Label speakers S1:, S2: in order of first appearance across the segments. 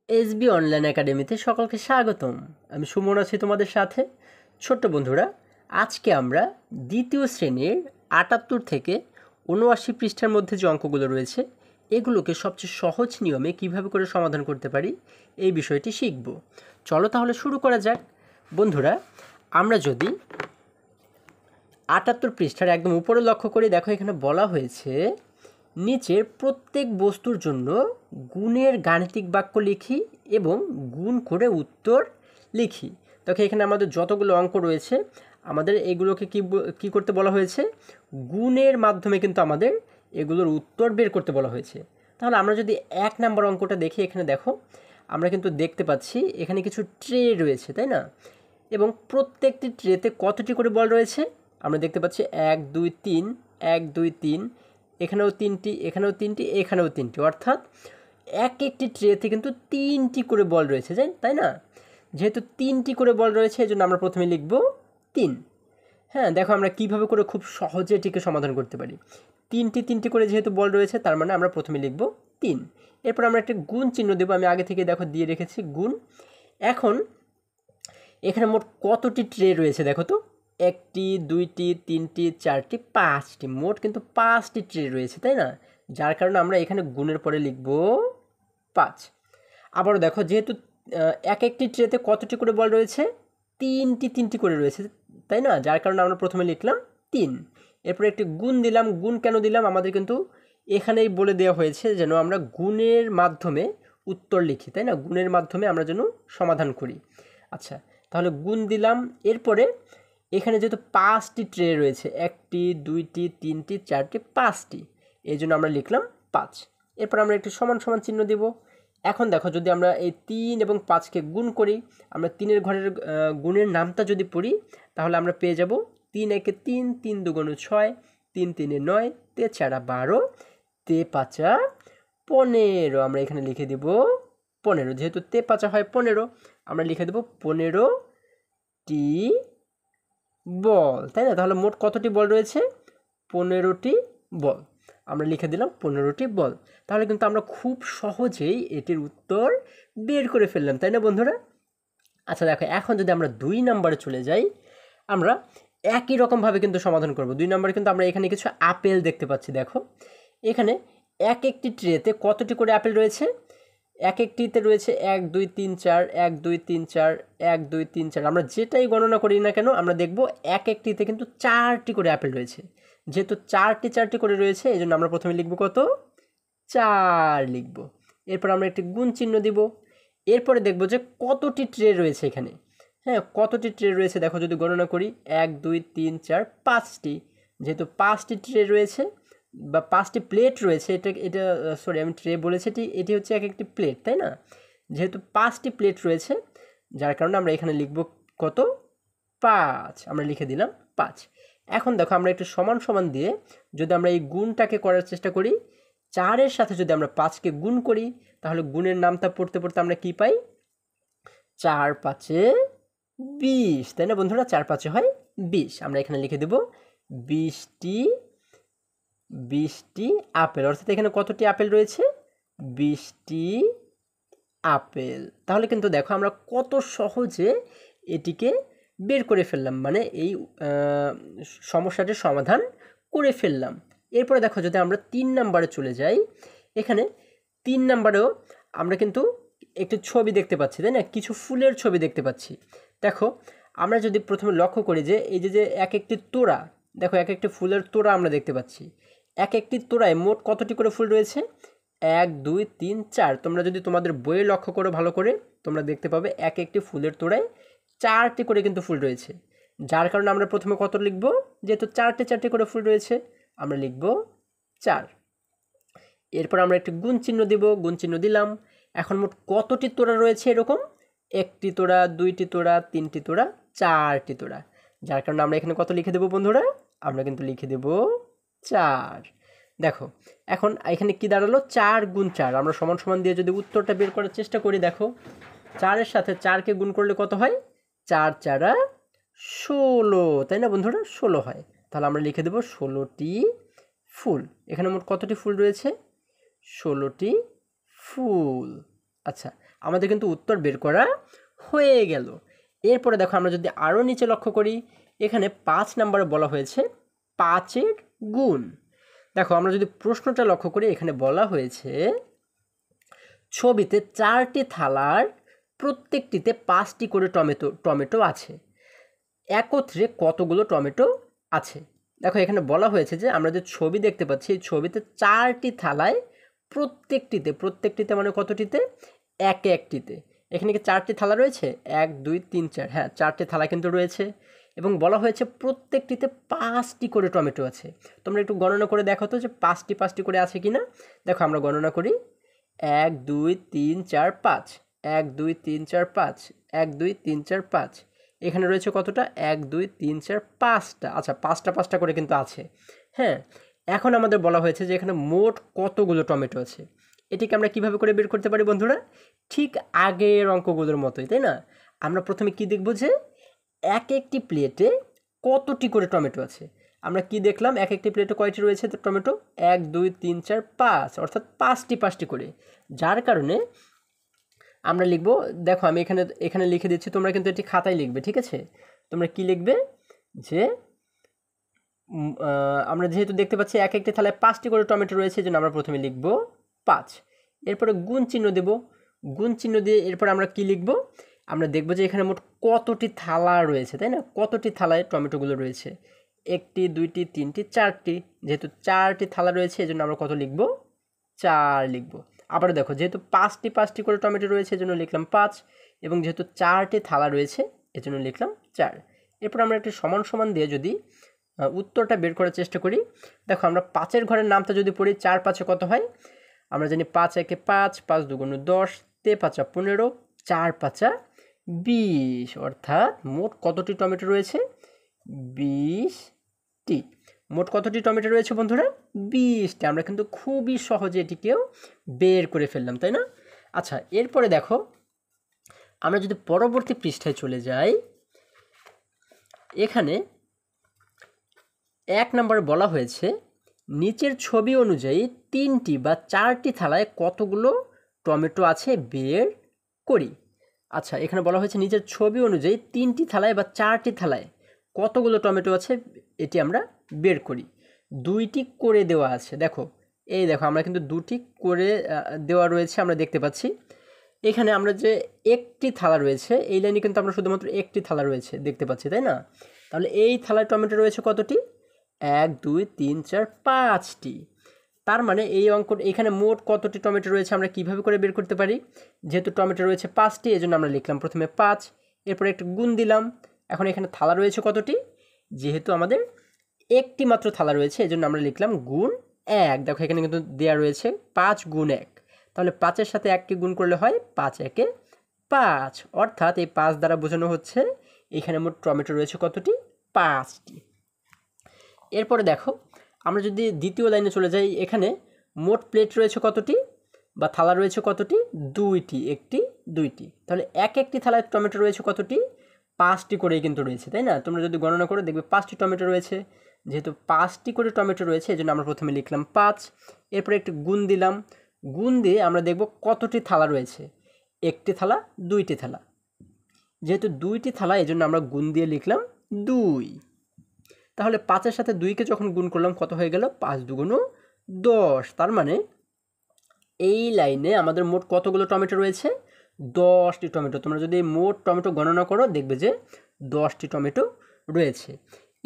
S1: SB online একাডেমিতে সকলকে স্বাগতম। আমি সুমন আছি তোমাদের সাথে। ছোট্ট বন্ধুরা, আজকে আমরা দ্বিতীয় শ্রেণীর ৭৮ থেকে ৭৯ পৃষ্ঠার মধ্যে যে অঙ্কগুলো রয়েছে এগুলোকে সবচেয়ে সহজ নিয়মে কিভাবে করে সমাধান করতে পারি এই বিষয়টি শিখব। চলো তাহলে শুরু করা যাক। বন্ধুরা, আমরা যদি ৭৮ পৃষ্ঠার একদম উপরে লক্ষ্য করে দেখো, এখানে বলা হয়েছে নিচের প্রত্যেক বস্তুর জন্য গুণের গাণিতিক বাক্য লিখি এবং গুণ করে উত্তর লিখি। দেখো এখানে আমাদের যতগুলো অঙ্ক রয়েছে আমাদের এগুলোকে কি করতে বলা হয়েছে, গুণের মাধ্যমে কিন্তু আমাদের এগুলোর উত্তর বের করতে বলা হয়েছে। তাহলে আমরা যদি ১ নম্বর অঙ্কটা দেখি, এখানে দেখো আমরা কিন্তু দেখতে পাচ্ছি এখানে কিছু ট্রে রয়েছে, তাই না? এবং প্রত্যেকটি ট্রেতে কতটি করে বল রয়েছে আমরা দেখতে পাচ্ছি ১ ২ ৩, ১ ২ ৩, এখানেও ৩টি, এখানেও ৩টি, এখানেও ৩টি, অর্থাৎ এক একটি ট্রেতে কিন্তু ৩টি করে বল রয়েছে, তাই না? যেহেতু ৩টি করে বল রয়েছে এজন্য আমরা প্রথমে লিখব ৩। হ্যাঁ, দেখো আমরা কিভাবে করে খুব সহজে এটিকে সমাধান করতে পারি। ৩টি করে যেহেতু বল রয়েছে তার মানে আমরা প্রথমে লিখব ৩। এরপর আমরা একটা গুণ চিহ্ন দেবো, আমি আগে থেকে দেখো দিয়ে রেখেছি গুণ। এখন এখানে মোট কতটি ট্রে রয়েছে দেখো তো, ১টি ২টি ৩টি ৪টি ৫টি, মোট কিন্তু ৫টি ট্রে রয়েছে, তাই না? যার কারণে আমরা এখানে গুণের পরে লিখব ৫। আবারও দেখো যেহেতু এক একটি ট্রেতে কতটি করে বল রয়েছে, ৩টি করে রয়েছে, তাই না? যার কারণে আমরা প্রথমে লিখলাম ৩। এরপরে একটি গুণ দিলাম। গুণ কেন দিলাম আমাদের কিন্তু এখানেই বলে দেওয়া হয়েছে যেন আমরা গুণের মাধ্যমে উত্তর লিখি, তাই না? গুণের মাধ্যমে আমরা যেন সমাধান করি। আচ্ছা, তাহলে গুণ দিলাম। এরপরে এখানে যেহেতু ৫টি ট্রে রয়েছে, ১টি ২টি ৩টি ৪টি ৫টি, এই জন্য আমরা লিখলাম ৫। এরপর আমরা একটি সমান সমান চিহ্ন দেব। এখন দেখো যদি আমরা এই ৩ এবং ৫কে গুণ করি, আমরা ৩-এর ঘরের গুণের নামটা যদি পড়ি তাহলে আমরা পেয়ে যাব ৩ একে ৩, ৩ দুগুণে ৬, ৩ তিনে ৯, ৩ চারা ১২, ৩ ৫ ১৫। আমরা এখানে লিখে দেব ১৫। যেহেতু ৩ ৫ হয় ১৫, আমরা লিখে দেব ১৫টি বল, তাই না? তাহলে মোট কতটি বল রয়েছে, ১৫টি বল। আমরা লিখে দিলাম ১৫টি বল। তাহলে কিন্তু আমরা খুব সহজেই এটির উত্তর বের করে ফেললাম, তাই না বন্ধুরা? আচ্ছা দেখো, এখন যদি আমরা ২ নম্বরে চলে যাই, আমরা একই রকমভাবে কিন্তু সমাধান করব। ২ নম্বরে কিন্তু আমরা এখানে কিছু আপেল দেখতে পাচ্ছি। দেখো এখানে এক একটি ট্রেতে কতটি করে আপেল রয়েছে, এক একটিতে রয়েছে ১ ২ ৩ ৪, ১ ২ ৩ ৪, ১ ২ ৩ ৪। আমরা যেটাই গণনা করি না কেন আমরা দেখব এক একটিতে কিন্তু ৪টি করে আপেল রয়েছে। যেহেতু ৪টি করে রয়েছে এই জন্য আমরা প্রথমে লিখব কত, ৪ লিখব। এরপর আমরা একটি গুণ চিহ্ন দিব। এরপরে দেখব যে কতটি ট্রে রয়েছে এখানে। হ্যাঁ, কতটি ট্রে রয়েছে দেখো যদি গণনা করি, ১ ২ ৩ ৪ ৫টি। যেহেতু ৫টি ট্রে রয়েছে বা ৫টি প্লেট রয়েছে, এটা সরি আমি ট্রে বলেছি, এটি হচ্ছে এক একটি প্লেট, তাই না? যেহেতু ৫টি প্লেট রয়েছে যার কারণে আমরা এখানে লিখব কত, ৫। আমরা লিখে দিলাম ৫। এখন দেখো আমরা একটু সমান সমান দিয়ে যদি আমরা এই গুণটাকে করার চেষ্টা করি, ৪-এর সাথে যদি আমরা ৫কে গুণ করি তাহলে গুণের নামটা পড়তে পড়তে আমরা কি পাই, ৪ ৫-এ ২০, তাই না বন্ধুরা? ৪ ৫-এ হয় ২০। আমরা এখানে লিখে দেব ২০টি আপেল, অর্থাৎ এখানে কতটি আপেল রয়েছে, ২০টি আপেল। তাহলে কিন্তু দেখো আমরা কত সহজে এটিকে বের করে ফেললাম, মানে এই সমস্যাটির সমাধান করে ফেললাম। এরপরে দেখো যদি আমরা ৩ নম্বরে চলে যাই, এখানে ৩ নম্বরেও আমরা কিন্তু একটি ছবি দেখতে পাচ্ছি, তাই না? কিছু ফুলের ছবি দেখতে পাচ্ছি। দেখো আমরা যদি প্রথমে লক্ষ্য করি যে এই যে এক একটি তোড়া, দেখো এক একটি ফুলের তোড়া আমরা দেখতে পাচ্ছি। এক একটি তোড়ায় মোট কতটি করে ফুল রয়েছে, ১ ২ ৩ ৪। তোমরা যদি তোমাদের বইয়ে লক্ষ্য করো ভালো করে তোমরা দেখতে পাবে এক একটি ফুলের তোড়ায় ৪টি করে কিন্তু ফুল রয়েছে। যার কারণে আমরা প্রথমে কত লিখব, যেহেতু ৪টি করে ফুল রয়েছে আমরা লিখব ৪। এরপর আমরা একটি গুণ চিহ্ন দিব, গুণ চিহ্ন দিলাম। এখন মোট কতটি তোড়া রয়েছে এরকম, ১টি তোড়া ২টি তোড়া ৩টি তোড়া ৪টি তোড়া। যার কারণে আমরা এখানে কত লিখে দেব বন্ধুরা, আমরা কিন্তু লিখে দেব ৪। দেখো এখন এখানে কি দাঁড়ালো, ৪ গুণ ৪। আমরা সমান সমান দিয়ে যদি উত্তরটা বের করার চেষ্টা করি, দেখো ৪-এর সাথে ৪কে গুণ করলে কত হয়, ৪ ৪ ১৬, তাই না বন্ধুরা? ১৬ হয়। তাহলে আমরা লিখে দেব ১৬টি ফুল। এখানে মোট কতটি ফুল রয়েছে, ১৬টি ফুল। আচ্ছা, আমাদের কিন্তু উত্তর বের করা হয়ে গেল। এরপরে দেখো আমরা যদি আরও নিচে লক্ষ্য করি, এখানে 5 নম্বরে বলা হয়েছে 5-এর গুণ। দেখো আমরা যদি প্রশ্নটা লক্ষ্য করি, এখানে বলা হয়েছে ছবিতে 4টি থালার প্রত্যেকটিতে 5টি করে টমেটো আছে, একত্রে কতগুলো টমেটো আছে। দেখো এখানে বলা হয়েছে যে আমরা যে ছবি দেখতে পাচ্ছি, এই ছবিতে 4টি থালায় প্রত্যেকটিতে মানে কতটিতে, একটিতে। এখানে কি 4টি থালা রয়েছে? 1 2 3 4, হ্যাঁ 4টি থালা কিন্তু রয়েছে। এবং বলা হয়েছে প্রত্যেকটিতে 5টি করে টমেটো আছে। তোমরা একটু গণনা করে দেখো তো যে 5টি করে আছে কিনা। দেখো আমরা গণনা করি, 1 2 3 4 5, 1 2 3 4 5, 1 2 3 4 5। এখানে রয়েছে কতটা? 1 2 3 4 5টা। আচ্ছা, 5টা করে কিন্তু আছে। হ্যাঁ, এখন আমাদের বলা হয়েছে যে এখানে মোট কতগুলো টমেটো আছে। এটিকে আমরা কিভাবে করে বের করতে পারি বন্ধুরা? ঠিক আগের অঙ্কগুলোর মতোই, তাই না? আমরা প্রথমে কি দেখব যে একটি প্লেটে কতটি করে টমেটো আছে। আমরা কি দেখলাম, একটি প্লেটে কয়টি রয়েছে টমেটো? 1 2 3 4 5, অর্থাৎ 5টি করে। যার কারণে আমরা লিখব, দেখো আমি এখানে লিখে দিচ্ছি, তোমরা কিন্তু এটি খাতায় লিখবে, ঠিক আছে? তোমরা কি লিখবে যে আমরা যেহেতু দেখতে পাচ্ছি একটি থালায় 5টি করে টমেটো রয়েছে, এই জন্য আমরা প্রথমে লিখব 5। এরপরে গুণ চিহ্ন দেব, গুণ চিহ্ন দিয়ে এরপর আমরা কি লিখব, আমরা দেখব যে এখানে মোট কতটি থালা রয়েছে, তাই না? কতটি থালায় টমেটোগুলো রয়েছে? 1টি 2টি 3টি 4টি। যেহেতু 4টি থালা রয়েছে, এই জন্য আমরা কত লিখব? 4 লিখব। আবার দেখো, যেহেতু 5টি করে টমেটো রয়েছে, এজন্য লিখলাম 5, এবং যেহেতু 4টি থালা রয়েছে, এজন্য লিখলাম 4। এরপর আমরা একটি সমান সমান দিয়ে যদি উত্তরটা বের করার চেষ্টা করি, দেখো আমরা 5-এর ঘরের নামটা যদি পড়ি, 4 5-এ কত হয়? আমরা জানি 5 1-এ 5, 5 2 10, 3 5 15, 4 5 20, অর্থাৎ মোট কতটি টমেটো রয়েছে? 20টি। মোট কতটি টমেটো রয়েছে বন্ধুরা? 20টি। আমরা কিন্তু খুবই সহজে এটিকেও বের করে ফেললাম, তাই না? আচ্ছা, এরপরে দেখো আমরা যদি পরবর্তী পৃষ্ঠায় চলে যাই, এখানে 1 নম্বরে বলা হয়েছে নিচের ছবি অনুযায়ী 3টি বা 4টি থালায় কতগুলো টমেটো আছে বের করি। আচ্ছা, এখানে বলা হয়েছে নিচের ছবি অনুযায়ী 3টি থালায় বা 4টি থালায় কতগুলো টমেটো আছে এটি আমরা বের করি। 2টি করে দেওয়া আছে, দেখো এই দেখো আমরা কিন্তু 2টি করে দেওয়া রয়েছে, আমরা দেখতে পাচ্ছি। এখানে আমরা যে একটি থালা রয়েছে, এই লাইনে কিন্তু আমরা শুধুমাত্র একটি থালা রয়েছে দেখতে পাচ্ছি, তাই না? তাহলে এই থালায় টমেটো রয়েছে কতটি? 1 2 3 4 5টি। তার মানে এই এখানে মোট কতটি টমেটো রয়েছে আমরা কিভাবে করে বের করতে পারি? যেহেতু টমেটো রয়েছে 5টি, এজন্য আমরা লিখলাম প্রথমে 5, এরপরে একটু গুণ দিলাম। এখন এখানে থালা রয়েছে কতটি? যেহেতু আমাদের একটি মাত্র থালা রয়েছে, এজন্য আমরা লিখলাম গুণ 1। দেখো এখানে কিন্তু দেওয়া রয়েছে 5 গুণ 1, তাহলে 5-এর সাথে 1কে গুণ করলে হয় 5 1-এ 5, অর্থাৎ এই 5 দ্বারা বোঝানো হচ্ছে এখানে মোট টমেটো রয়েছে কতটি? 5টি। এরপরে দেখো আমরা যদি দ্বিতীয় লাইনে চলে যাই, এখানে মোট প্লেট রয়েছে কতটি বা থালা রয়েছে কতটি? 2টি, 1টি 2টি। তাহলে একটি থালায় টমেটো রয়েছে কতটি? 5টি করেই কিন্তু রয়েছে, তাই না? তোমরা যদি গণনা করে দেখবে 5টি টমেটো রয়েছে। যেহেতু 5টি করে টমেটো রয়েছে, এজন্য আমরা প্রথমে লিখলাম 5, এরপরে একটু গুণ দিলাম। গুণ দিয়ে আমরা দেখব কতটি থালা রয়েছে। 1টি থালা 2টি থালা। যেহেতু 2টি থালা, এজন্য আমরা গুণ দিয়ে লিখলাম 2। তাহলে 5-এর সাথে 2কে যখন গুণ করলাম কত হয়ে গেল? 5 2 10। তার মানে এই লাইনে আমাদের মোট কতগুলো টমেটো রয়েছে? 10টি টমেটো। তোমরা যদি মোট টমেটো গণনা করো দেখবে যে 10টি টমেটো রয়েছে।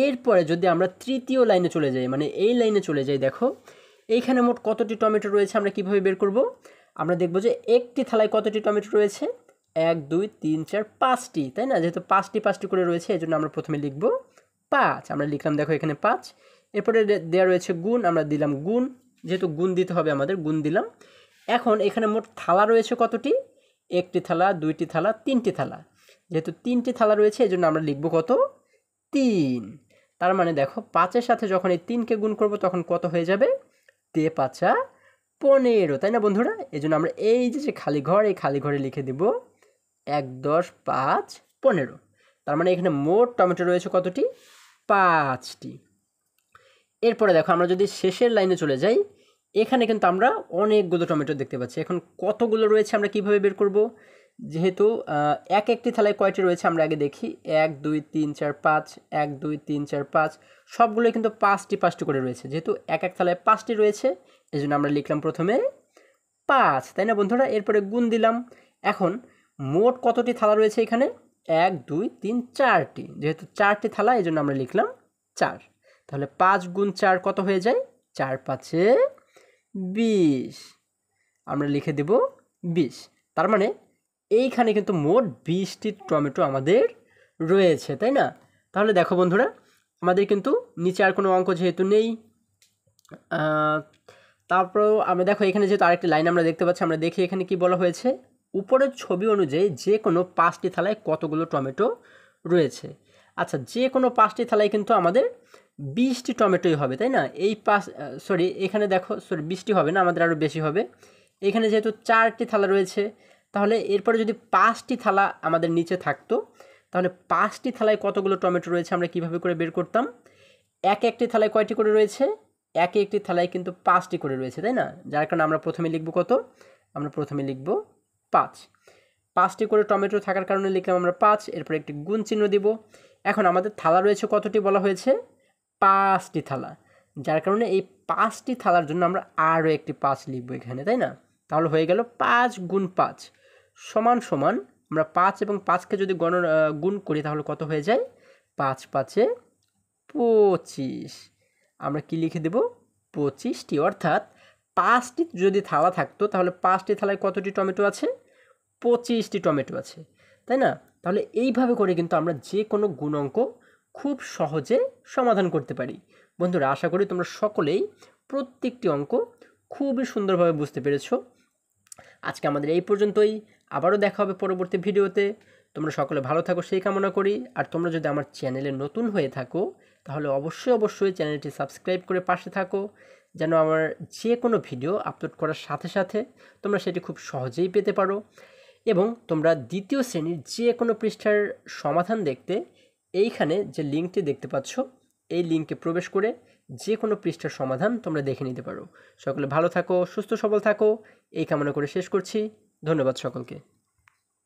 S1: এরপরে যদি আমরা তৃতীয় লাইনে চলে যাই, মানে এই লাইনে চলে যাই, দেখো এইখানে মোট কতটি টমেটো রয়েছে আমরা কিভাবে বের করব? আমরা দেখব যে একটি থালায় কতটি টমেটো রয়েছে? 1 2 3 4 5টি, তাই না? যেহেতু 5টি করে রয়েছে, এজন্য আমরা প্রথমে লিখব 5। আমরা লিখলাম দেখো এখানে 5, এরপরে দেওয়া রয়েছে গুণ, আমরা দিলাম গুণ, যেহেতু গুণ দিতে হবে আমাদের, গুণ দিলাম। এখন এখানে মোট থালা রয়েছে কতটি? একটি থালা 2টি থালা 3টি থালা। যেহেতু 3টি থালা রয়েছে, এজন্য আমরা লিখব কত? 3। তার মানে দেখো 5-এর সাথে যখন এই 3কে গুণ করব তখন কত হয়ে যাবে? 3 5 15, তাই না বন্ধুরা? এজন্য আমরা এই যে খালি ঘর, এই খালি ঘরে লিখে দেব 1 10 5 15। তার মানে এখানে মোট টমেটো রয়েছে কতটি? 5টি। এরপরে দেখো আমরা যদি শেষের লাইনে চলে যাই, এখানে কিন্তু আমরা অনেকগুলো টমেটো দেখতে পাচ্ছি। এখন কতগুলো রয়েছে আমরা কিভাবে বের করব? যেহেতু এক একটি থালায় কয়টি রয়েছে আমরা আগে দেখি। 1 2 3 4 5, 1 2 3 4 5, সবগুলোই কিন্তু 5টি করে রয়েছে। যেহেতু এক এক থালায় 5টি রয়েছে, এজন্য আমরা লিখলাম প্রথমে 5, তাই না বন্ধুরা? এরপরে গুণ দিলাম। এখন মোট কতটি থালা রয়েছে এখানে? 1 2 3 4টি। যেহেতু 4টি থালা, এজন্য আমরা লিখলাম 4। তাহলে 5 গুণ 4 কত হয়ে যায়? 4 5 এ 20। আমরা লিখে দেব 20। তার মানে এইখানে কিন্তু মোট 20টি টমেটো আমাদের রয়েছে, তাই না? তাহলে দেখো বন্ধুরা, আমাদের কিন্তু নিচে আর কোনো অঙ্ক যেহেতু নেই, তারপরেও আমরা দেখো এখানে যেহেতু আরেকটি লাইন আমরা দেখতে পাচ্ছি, আমরা দেখি এখানে কি বলা হয়েছে। উপরের ছবি অনুযায়ী যে কোনো 5টি থালায় কতগুলো টমেটো রয়েছে। আচ্ছা, যে কোনো 5টি থালায় কিন্তু আমাদের 20টি টমেটোই হবে, তাই না? এই এখানে দেখো 20টি হবে না, আমাদের আরও বেশি হবে। এখানে যেহেতু 4টি থালা রয়েছে, তাহলে এরপরে যদি 5টি থালা আমাদের নিচে থাকতো, তাহলে 5টি থালায় কতগুলো টমেটো রয়েছে আমরা কিভাবে করে বের করতাম? এক একটি থালায় কয়টি করে রয়েছে? এক একটি থালায় কিন্তু 5টি করে রয়েছে, তাই না? যার কারণে আমরা প্রথমে লিখব কত? আমরা প্রথমে লিখব 5। 5টি করে টমেটো থাকার কারণে লিখলাম আমরা 5। এরপর একটি গুণ চিহ্ন দিব। এখন আমাদের থালা রয়েছে কতটি বলা হয়েছে? 5টি থালা। যার কারণে এই 5টি থালার জন্য আমরা আরও একটি 5 লিখব এখানে, তাই না? তাহলে হয়ে গেল 5 গুণ 5 সমান সমান, আমরা 5 এবং 5কে যদি গুণ করি তাহলে কত হয়ে যায়? 5 5 এ 25। আমরা কি লিখে দেব? 25টি। অর্থাৎ 5টি যদি থালা থাকতো, তাহলে 5টি থালায় কতটি টমেটো আছে? 25টি টমেটো আছে, তাই না? তাহলে এইভাবে করে কিন্তু আমরা যে কোনো গুণাঙ্ক খুব সহজে সমাধান করতে পারি। বন্ধুরা, আশা করি তোমরা সকলেই প্রত্যেকটি অঙ্ক খুবই সুন্দরভাবে বুঝতে পেরেছো। আজকে আমাদের এই পর্যন্তই। আবারও দেখা হবে পরবর্তী ভিডিওতে। তোমরা সকলে ভালো থাকো সেই কামনা করি। আর তোমরা যদি আমার চ্যানেলে নতুন হয়ে থাকো, তাহলে অবশ্যই চ্যানেলটি সাবস্ক্রাইব করে পাশে থাকো, যেন আমার যে কোনো ভিডিও আপলোড করার সাথে সাথে তোমরা সেটি খুব সহজেই পেতে পারো। এবং তোমরা দ্বিতীয় শ্রেণীর যে কোনো পৃষ্ঠার সমাধান দেখতে এইখানে যে লিঙ্কটি দেখতে পাচ্ছ, এই লিঙ্কে প্রবেশ করে যে কোনো পৃষ্ঠার সমাধান তোমরা দেখে নিতে পারো। সকলে ভালো থাকো, সুস্থ সবল থাকো, এই কামনা করে শেষ করছি। ধন্যবাদ সকলকে।